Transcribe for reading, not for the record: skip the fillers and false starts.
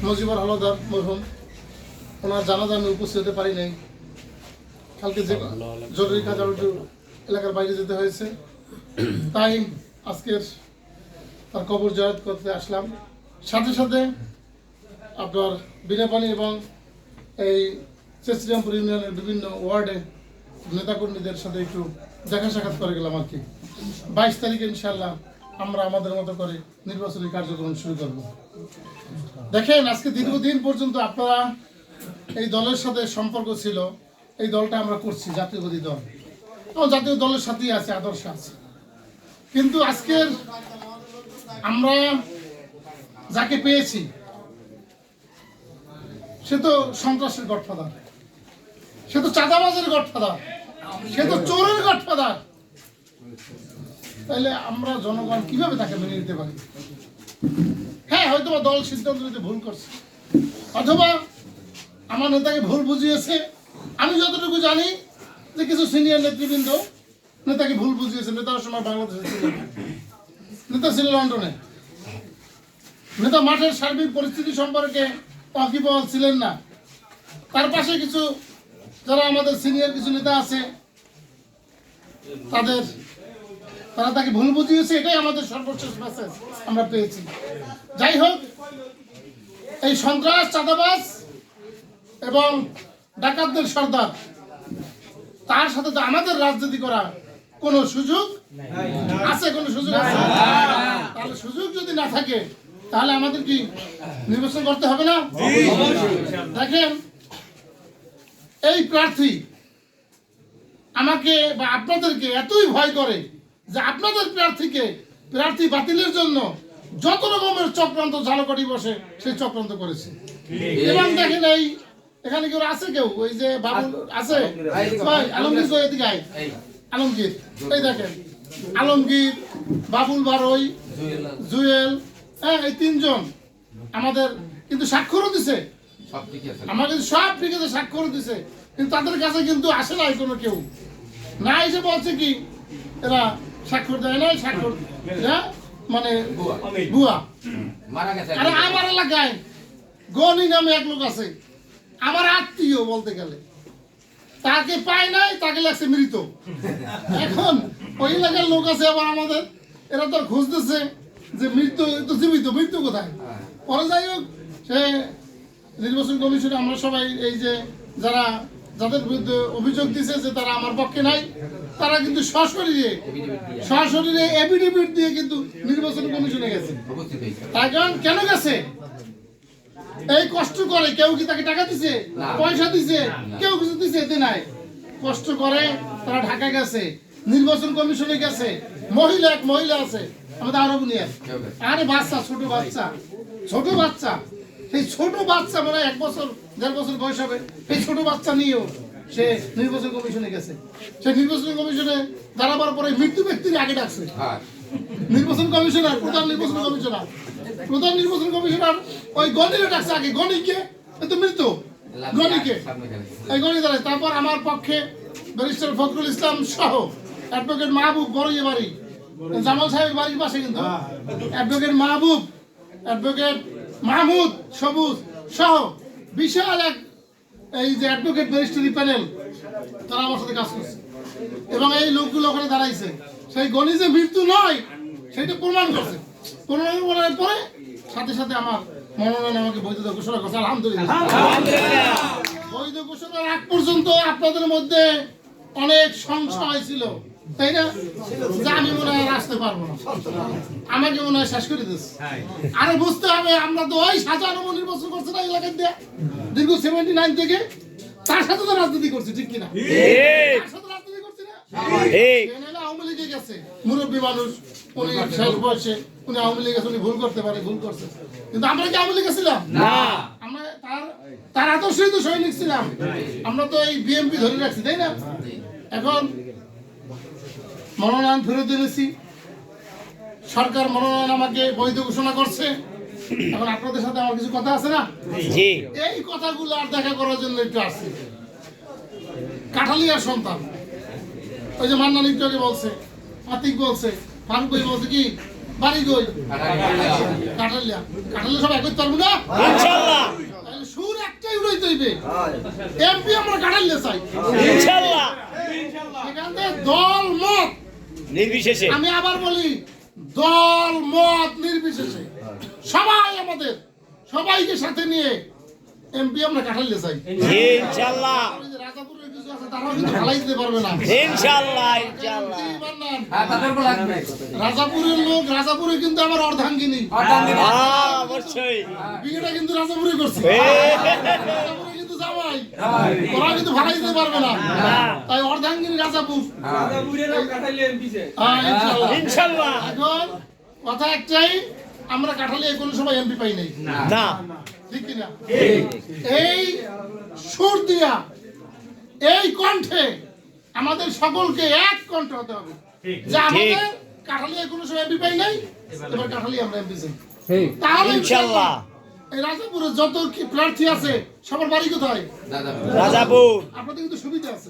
মজিবর হলদার মরহুম, ওনার জানাজা আমি উপস্থিত হতে পারি নাই। কালকে যে জরুরি কাজ একটু এলাকার বাইরে যেতে হয়েছে, তাই আজকের তার কবর জিয়ারত করতে আসলাম। সাথে সাথে আপনার বিনাপানি এবং এই শ্রীরামপুর ইউনিয়নের বিভিন্ন ওয়ার্ডে নেতাকর্মীদের সাথে একটু দেখা সাক্ষাৎ করে গেলাম আর কি। 22 তারিখে ইনশাল্লাহ আমরা আমাদের মতো করে নির্বাচনী কার্যক্রম শুরু করব। দেখেন, আজকে দীর্ঘদিন পর্যন্ত আপনারা এই দলের সাথে সম্পর্ক ছিল, এই দলটা আমরা করছি জাতীয়বাদী দল, এবং জাতীয় দলের সাথেই আছে, আদর্শ আছে। কিন্তু আজকের আমরা যাকে পেয়েছি সে তো সন্ত্রাসের গডফাদার, সে তো চাঁদাবাজের গডফাদার, সে তো চোরের গডফাদার। তাহলে আমরা জনগণ কিভাবে তাকে মেনে নিতে পারি? হ্যাঁ, হয়তো দল সিদ্ধান্ত নিতে ভুল করছে, অথবা আমার নেতাকে ভুল বুঝিয়েছে। আমি যতটুকু জানি যে কিছু সিনিয়র নেতৃবৃন্দ নেতাকে ভুল বুঝিয়েছে। নেতার সময় বাংলাদেশে ছিল, নেতা ছিল লন্ডনে, নেতা মাঠের সার্বিক পরিস্থিতি সম্পর্কে ওয়াকিবহাল ছিলেন না। তার পাশে কিছু যারা আমাদের সিনিয়র কিছু নেতা আছে, তারা তাকে ভুল বুঝিয়েছে। এটাই আমাদের সর্বশেষ মেসেজ আমরা পেয়েছি। যাই হোক, এই সন্ত্রাস, চাঁদাবাজ এবং ডাকাতদের সর্দার, তার সাথে তো আমাদের রাজনীতি করা কোনো সুযোগ আছে? কোনো সুযোগ আছে? তাহলে সুযোগ যদি না থাকে তাহলে আমাদের কি নির্বাচন করতে হবে না? দেখেন, এই প্রার্থী আমাকে বা আপনাদেরকে এতই ভয় করে যে আপনাদের প্রার্থী বাতিলের জন্য যত রকমের চক্রান্ত ঝালকাঠি বসে সেই চক্রান্ত করেছে। এবং দেখেন, এই এখানে কেউ আছে, কেউ ওই যে বাবুল আছে, আলমগীর এদিকে আয়, আলমগীর, এই দেখেন আলমগীর, বাবুল বারই, জুয়েল, হ্যাঁ, এই তিনজন আমাদের কিন্তু স্বাক্ষরও দিছে, আমাদের সব ঠিক আছে, স্বাক্ষরও দিছে, কিন্তু তাদের কাছে কিন্তু আসে নাই কোনো কেউ। না এসে বলছে কি এরা স্বাক্ষর দেয় নাই, স্বাক্ষর মানে ভুয়া। আর আমার এলাকায় গনি নামে এক লোক আছে, আমার আত্মীয় বলতে গেলে, তাকে পায় নাই, তাকে লাগছে মৃত। এখন ওই এলাকার লোক আছে আবার আমাদের, এরা তো খুঁজতেছে যে মৃত্যু তো জীবিত, মৃত্যু কোথায়। পরে যাই হোক, সে নির্বাচন কমিশনে আমরা সবাই এই যে যাদের বিরুদ্ধে অভিযোগ দিছে যে তারা আমার পক্ষে নাই, তারা কিন্তু সশরীরে এফিডেভিট দিয়ে কিন্তু নির্বাচন কমিশনে গেছে। তাই কারণ কেন গেছে? এই কষ্ট করে, কেউ কি তাকে টাকা দিছে, পয়সা দিছে, কেউ কিছু দিছে? এতে নাই। কষ্ট করে তারা ঢাকা গেছে, নির্বাচন কমিশনে গেছে। এক মহিলা আছে আমাদের আরব নিয়ে, আরে বাচ্চা, ছোট বাচ্চা, সেই ছোট বাচ্চা মানে 1 বছর 1.5 বছর বয়স হবে, এই ছোট বাচ্চা নিয়েও সে নির্বাচন কমিশনে গেছে। সে নির্বাচন কমিশনে দাঁড়াবার পরে মৃত্যু ব্যক্তির আগে ডাকছে নির্বাচন কমিশনার, প্রধান নির্বাচন কমিশনার ওই গণিরে ডাকছে আগে। গণিকে তো মৃত্যু, গণিকে এই গণি দাঁড়ায়। তারপর আমার পক্ষে ব্যারিস্টার ফখরুল ইসলাম সহ অ্যাডভোকেট মাহবুব, বড়ই বাড়ি, জামাল সাহেবের বাড়ির পাশে কিন্তু, অ্যাডভোকেট মাহবুব, অ্যাডভোকেট মাহমুদ সবুজ সহ বিশাল এক এই যে অ্যাডভোকেট ব্যারিস্টারি প্যানেল, তারা আমার সাথে কাজ করছে। এবং এই লোকগুলো ওখানে দাঁড়াইছে, সেই গণি যে মৃত্যু নয় সেটা প্রমাণ করছে। প্রমাণ করার পরে সাথে সাথে আমার মনোনয়ন আমাকে বৈধতা ঘোষণা করছে। আলহামদুলিল্লাহ। বৈধ ঘোষণার আগ পর্যন্ত আপনাদের মধ্যে অনেক সংশয় ছিল, তাই না? যে আমি মনে হয় আসতে পারবো না, আমাকে মনে হয় শেষ করে দিচ্ছে। আরে বুঝতে হবে, আমরা তো ওই সাজানো নির্বাচন করছি না এলাকায় দিয়ে দীর্ঘ 79 থেকে, তার সাথে তো রাজনীতি করছি, ঠিক কিনা? রাজনীতি করছি না? আওয়ামী লীগে গেছে মুরব্বী মানুষ, উনি শেষ বয়সে, উনি আওয়ামী লীগে উনি ভুল করতে পারে, ভুল করছে। কিন্তু আমরা কি আওয়ামী লীগে ছিলাম? আমরা তার আদর্শই তো সৈনিক ছিলাম। আমরা তো এই বিএমপি ধরে রাখছি, তাই না? এখন মনোনয়ন ফেরত দিয়েছি, সরকার মনোনয়ন আমাকে বৈধ ঘোষণা করছে। এখন আপনাদের সাথে আমার কিছু কথা আছে না, এই কথাগুলো আর দেখা করার জন্য একটু আসছি। কাঠালিয়ার সন্তান, ওই যে মান্নান একটু আগে বলছে, আতিক বলছে, ফারুক ভাই বলছে কি বাড়ি কই কাটালিয়া কাটালে সব একই পারবো না ইনশাআল্লাহ তাহলে সুর একটাই উড়াইতে হইবে এমপি আমরা কাটালে চাই ইনশাআল্লাহ এখানে দল মত নির্বিশেষে আমি আবার বলি দল মত নির্বিশেষে সবাই আমাদের সবাইকে সাথে নিয়ে এমপি আমরা কাটালে চাই ইনশাআল্লাহ ওই যে রাজাপুরের কিছু আছে তারাও কিন্তু ভালাই দিতে পারবে না ইনশাআল্লাহ ইনশাআল্লাহ রাজাপুরের লোক রাজাপুরে কিন্তু আমার অর্ধাঙ্গিনী অবশ্যই বিয়েটা কিন্তু রাজাপুরে করছে এ, রাজাপুরে কিন্তু জামাই ওরা কিন্তু ভালাই দিতে পারবে না তাই অর্ধাঙ্গিনী রাজাপুর ইনশাআল্লাহ ইনশাআল্লাহ এখন কথা একটাই আমরা কাঠালে কোনো সময় এমপি পাই নাই না ঠিক কিনা এই সুর দিয়া এই কণ্ঠে আমাদের সকলকে এক কণ্ঠ হতে হবে যে আমাদের কাঠালিয়া কোনো সময় এমপি পাই নাই এবার কাঠালিয়া আমরা এমপি চাই তাহলে ইনশাআল্লাহ এই রাজাপুরে যত কি প্রার্থী আছে সবার বাড়ি কোথায় রাজাপুর আপনাদের কিন্তু সুবিধা আছে